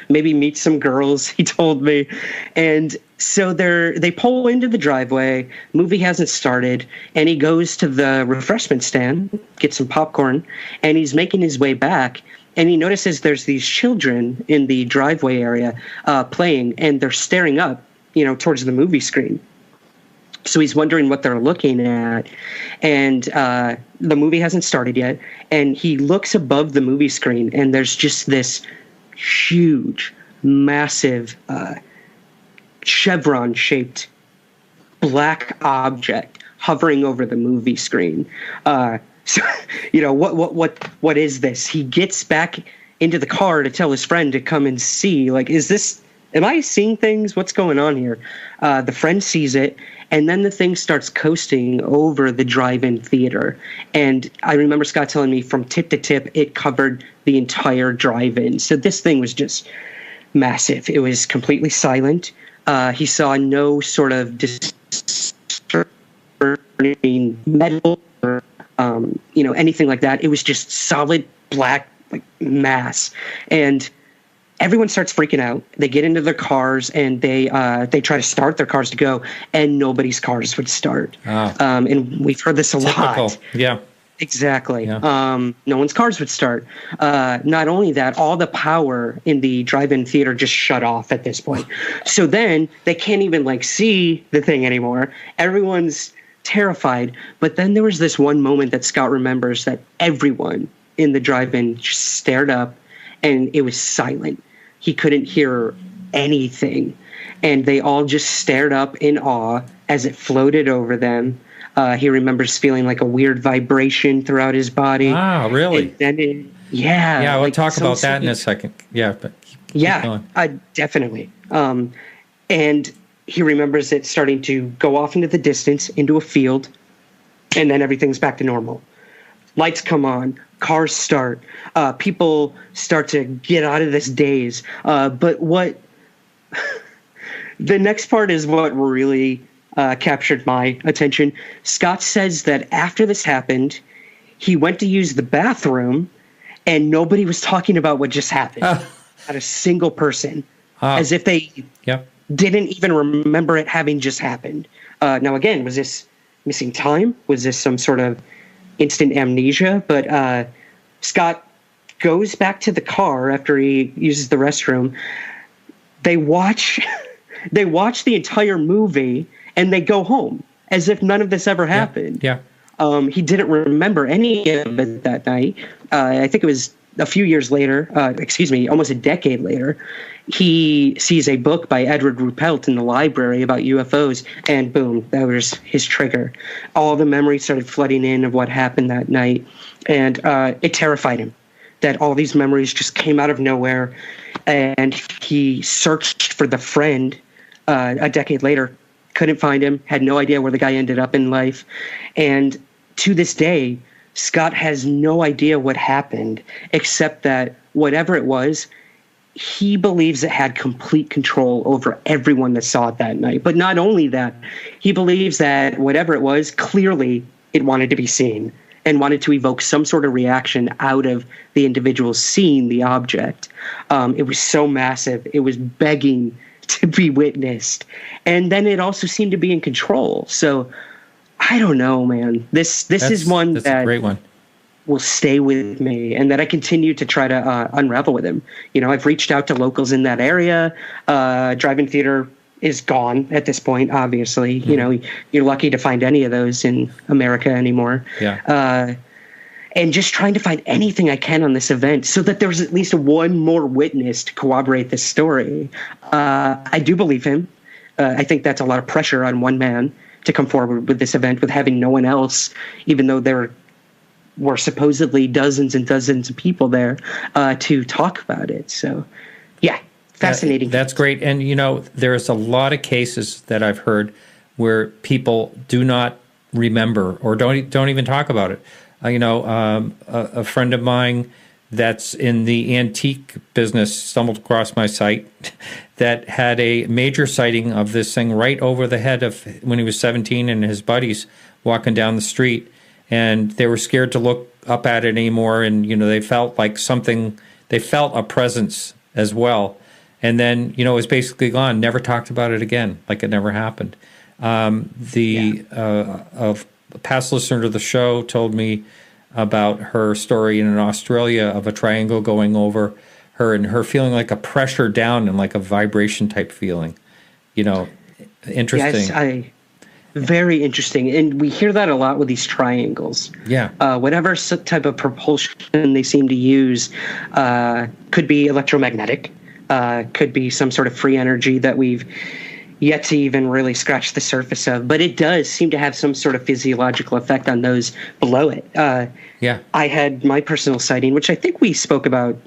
maybe meet some girls, he told me. And so they pull into the driveway, movie hasn't started, and he goes to the refreshment stand, gets some popcorn, and he's making his way back. And he notices there's these children in the driveway area playing, and they're staring up, towards the movie screen. So he's wondering what they're looking at, and the movie hasn't started yet. And he looks above the movie screen, and there's just this huge, massive, chevron-shaped black object hovering over the movie screen. So, what is this? He gets back into the car to tell his friend to come and see. Like, am I seeing things? What's going on here? The friend sees it. And then the thing starts coasting over the drive-in theater. And I remember Scott telling me from tip to tip, it covered the entire drive-in. So this thing was just massive. It was completely silent. He saw no sort of disturbing metal or, anything like that. It was just solid black mass. And everyone starts freaking out. They get into their cars and they try to start their cars to go, and nobody's cars would start. And we've heard this a lot. Yeah, exactly. Yeah. No one's cars would start. Not only that, all the power in the drive-in theater just shut off at this point. So then they can't even see the thing anymore. Everyone's terrified. But then there was this one moment that Scott remembers that everyone in the drive-in just stared up, and it was silent. He couldn't hear anything. And they all just stared up in awe as it floated over them. He remembers feeling like a weird vibration throughout his body. Ah, really? And then yeah. We'll talk about that in a second. Yeah, but keep going. Definitely. And he remembers it starting to go off into the distance, into a field, and then everything's back to normal. Lights come on, cars start, people start to get out of this daze. But what the next part is what really captured my attention. Scott says that after this happened, he went to use the bathroom, and nobody was talking about what just happened. Not a single person, as if they didn't even remember it having just happened. Now, again, was this missing time? Was this some sort of instant amnesia? But Scott goes back to the car after he uses the restroom. They watch the entire movie, and they go home as if none of this ever happened. Yeah. He didn't remember any of it that night. I think it was a few years later, almost a decade later, he sees a book by Edward Ruppelt in the library about UFOs, and boom, that was his trigger. All the memories started flooding in of what happened that night, and it terrified him that all these memories just came out of nowhere. And he searched for the friend a decade later, couldn't find him, had no idea where the guy ended up in life. And to this day, Scott has no idea what happened, except that whatever it was, he believes it had complete control over everyone that saw it that night. But not only that, he believes that whatever it was, clearly it wanted to be seen and wanted to evoke some sort of reaction out of the individual seeing the object. It was so massive. It was begging to be witnessed. And then it also seemed to be in control. So I don't know, man. That's a great one. Will stay with me, and that I continue to try to unravel with him. You know, I've reached out to locals in that area. Drive-in theater is gone at this point, obviously. Mm-hmm. You know, you're lucky to find any of those in America anymore. Yeah. And just trying to find anything I can on this event so that there's at least one more witness to corroborate this story. I do believe him. I think that's a lot of pressure on one man to come forward with this event with having no one else, even though there were supposedly dozens and dozens of people there to talk about it. So, yeah, fascinating. That's great. And, you know, there's a lot of cases that I've heard where people do not remember or don't even talk about it. A friend of mine that's in the antique business stumbled across my site that had a major sighting of this thing right over the head of when he was 17 and his buddies walking down the street, and they were scared to look up at it anymore, and they felt like they felt a presence as well, and then it was basically gone. Never talked about it again, like it never happened. A past listener to the show told me about her story in Australia of a triangle going over her and her feeling like a pressure down and like a vibration type feeling. Interesting. Yes, very interesting. And we hear that a lot with these triangles. Yeah. Whatever type of propulsion they seem to use could be electromagnetic, could be some sort of free energy that we've yet to even really scratch the surface of, but it does seem to have some sort of physiological effect on those below it. I had my personal sighting, which I think we spoke about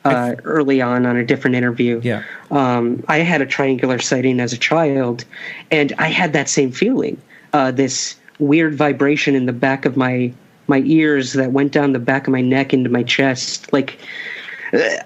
early on a different interview. Yeah. I had a triangular sighting as a child, and I had that same feeling, this weird vibration in the back of my ears that went down the back of my neck into my chest. Like,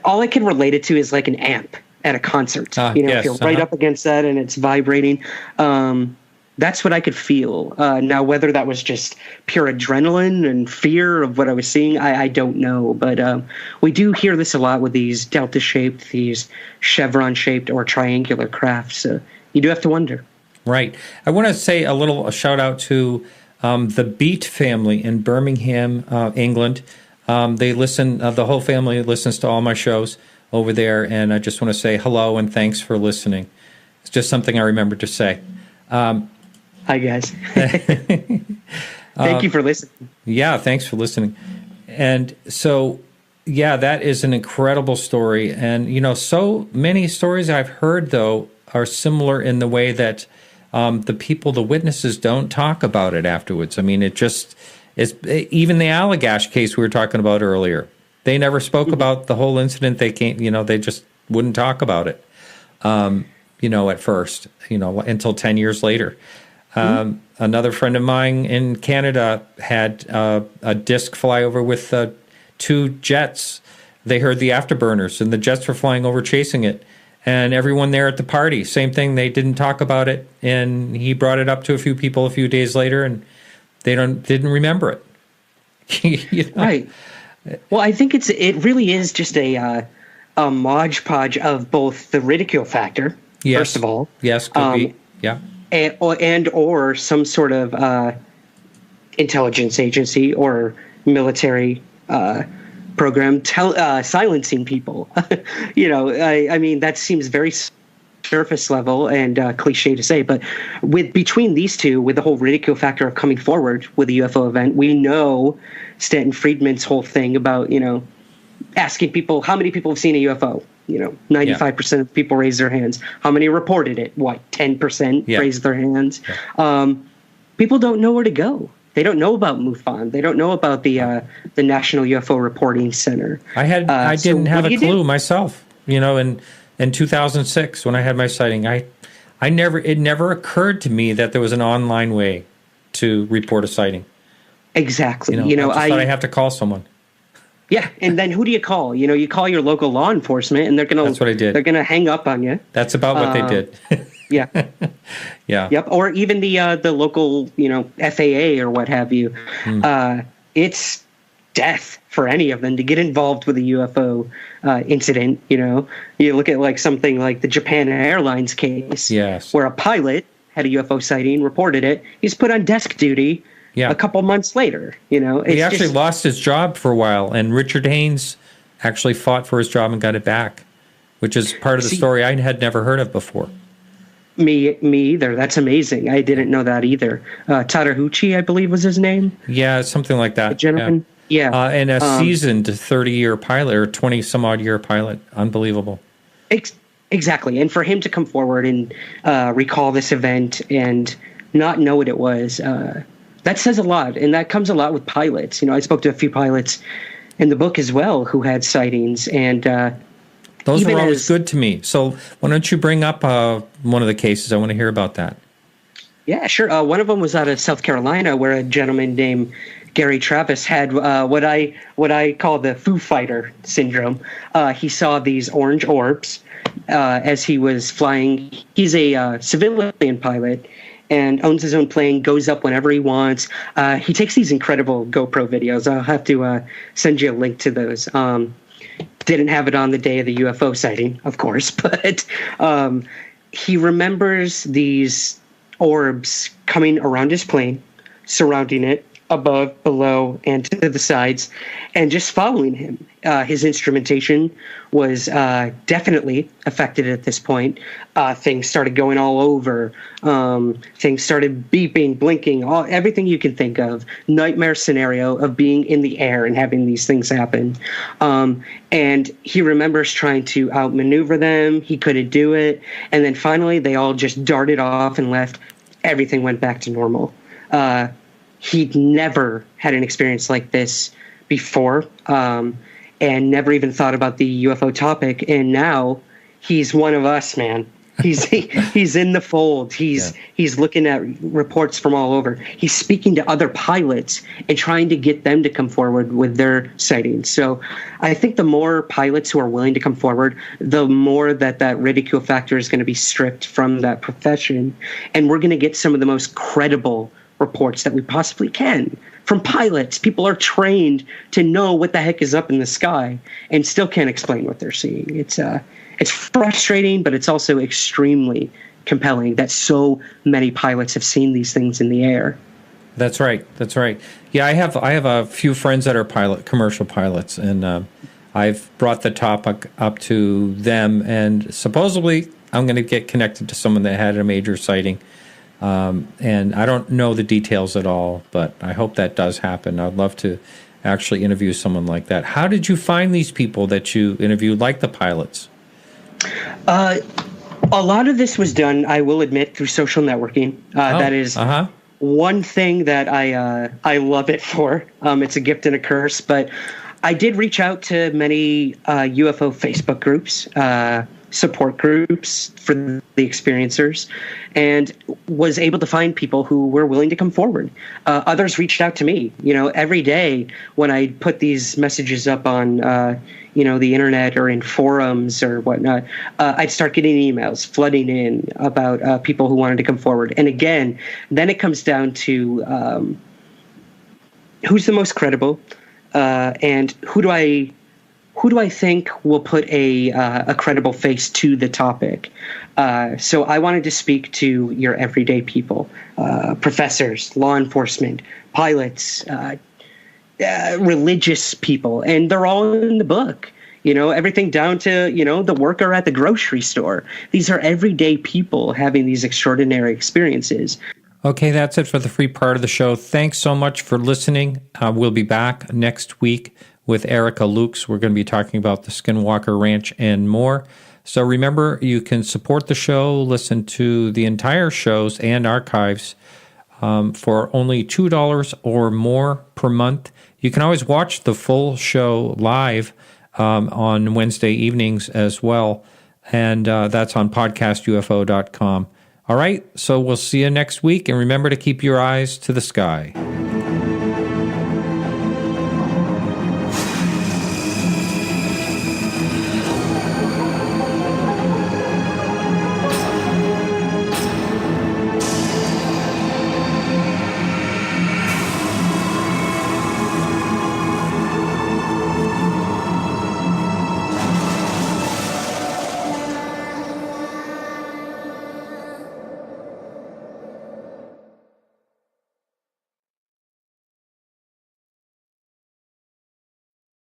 all I can relate it to is like an amp at a concert. If you're right up against that and it's vibrating, that's what I could feel. Now, whether that was just pure adrenaline and fear of what I was seeing, I don't know. But we do hear this a lot with these delta-shaped, these chevron-shaped or triangular crafts. So you do have to wonder. Right. I want to say a shout-out to the Beat family in Birmingham, England. They listen. The whole family listens to all my shows over there, and I just want to say hello and thanks for listening. It's just something I remembered to say. I guess. Thank you for listening. Yeah, thanks for listening. And so, yeah, that is an incredible story. And, so many stories I've heard, though, are similar in the way that the witnesses don't talk about it afterwards. I mean, it's even the Allagash case we were talking about earlier. They never spoke about the whole incident. They can't, they just wouldn't talk about it, at first, until 10 years later. Another friend of mine in Canada had a disc fly over with 2 jets. They heard the afterburners, and the jets were flying over chasing it. And everyone there at the party, same thing. They didn't talk about it, and he brought it up to a few people a few days later, and they didn't remember it. Right. Well, I think it really is just a modge-podge of both the ridicule factor, first of all. Yes, could be. Yeah. And or some sort of intelligence agency or military program silencing people. I mean, that seems very surface level and cliche to say, but between these two, with the whole ridicule factor of coming forward with the UFO event, we know Stanton Friedman's whole thing about, asking people how many people have seen a UFO. 95% of people raise their hands. How many reported it? 10% raised their hands. Yeah. People don't know where to go. They don't know about MUFON. They don't know about the National UFO Reporting Center. I didn't have a clue myself. In 2006 when I had my sighting, it never occurred to me that there was an online way to report a sighting. Exactly. I just thought I have to call someone. Yeah, and then who do you call? You call your local law enforcement, and they're gonna. That's what I did. They're gonna hang up on you. That's about what they did. Yeah. Yeah. Yep. Or even the local, FAA or what have you. It's death for any of them to get involved with a UFO incident. You look at something like the Japan Airlines case, yes, where a pilot had a UFO sighting, reported it. He's put on desk duty. Yeah. A couple months later, he actually lost his job for a while, and Richard Haynes actually fought for his job and got it back, which is part of the story I had never heard of before. Me either. That's amazing. I didn't know that either. Tadahuchi, I believe, was his name. Yeah, something like that. The gentleman. Yeah. And a seasoned 30-year pilot or 20-some-odd-year pilot. Unbelievable. Exactly. And for him to come forward and recall this event and not know what it was, that says a lot, and that comes a lot with pilots. I spoke to a few pilots in the book as well who had sightings, and those were always good to me. So why don't you bring up one of the cases? I want to hear about that. Yeah, sure. One of them was out of South Carolina, where a gentleman named Gary Travis had what I call the Foo Fighter syndrome. He saw these orange orbs as he was flying. He's a civilian pilot and owns his own plane, goes up whenever he wants. He takes these incredible GoPro videos. I'll have to send you a link to those. Didn't have it on the day of the UFO sighting, of course, but he remembers these orbs coming around his plane, surrounding it, above, below, and to the sides, and just following him. His instrumentation was definitely affected at this point. Things started going all over. Things started beeping, blinking, everything you can think of. Nightmare scenario of being in the air and having these things happen. And he remembers trying to outmaneuver them. He couldn't do it. And then finally, they all just darted off and left. Everything went back to normal. He'd never had an experience like this before, and never even thought about the UFO topic. And now he's one of us, man. He's in the fold. He's looking at reports from all over. He's speaking to other pilots and trying to get them to come forward with their sightings. So I think the more pilots who are willing to come forward, the more that ridicule factor is going to be stripped from that profession, and we're going to get some of the most credible reports that we possibly can from pilots. People are trained to know what the heck is up in the sky and still can't explain what they're seeing. It's frustrating, but it's also extremely compelling that so many pilots have seen these things in the air. That's right. Yeah, I have a few friends that are commercial pilots, and I've brought the topic up to them, and supposedly I'm going to get connected to someone that had a major sighting. And I don't know the details at all, but I hope that does happen. I'd love to actually interview someone like that. How did you find these people that you interviewed, like the pilots? A lot of this was done, I will admit, through social networking. That is one thing that I love it for. It's a gift and a curse, but I did reach out to many UFO Facebook groups, support groups for the experiencers, and was able to find people who were willing to come forward. Others reached out to me. Every day when I put these messages up on the internet or in forums or whatnot, I'd start getting emails flooding in about people who wanted to come forward. And again, then it comes down to who's the most credible, and who do I think will put a credible face to the topic? So I wanted to speak to your everyday people, professors, law enforcement, pilots, religious people, and they're all in the book. Everything down to, the worker at the grocery store. These are everyday people having these extraordinary experiences. Okay, that's it for the free part of the show. Thanks so much for listening. We'll be back next week with Erica Lukes. We're going to be talking about the Skinwalker Ranch and more. So remember, you can support the show, listen to the entire shows and archives for only $2 or more per month. You can always watch the full show live on Wednesday evenings as well, and that's on podcastufo.com. All right, so we'll see you next week, and remember to keep your eyes to the sky.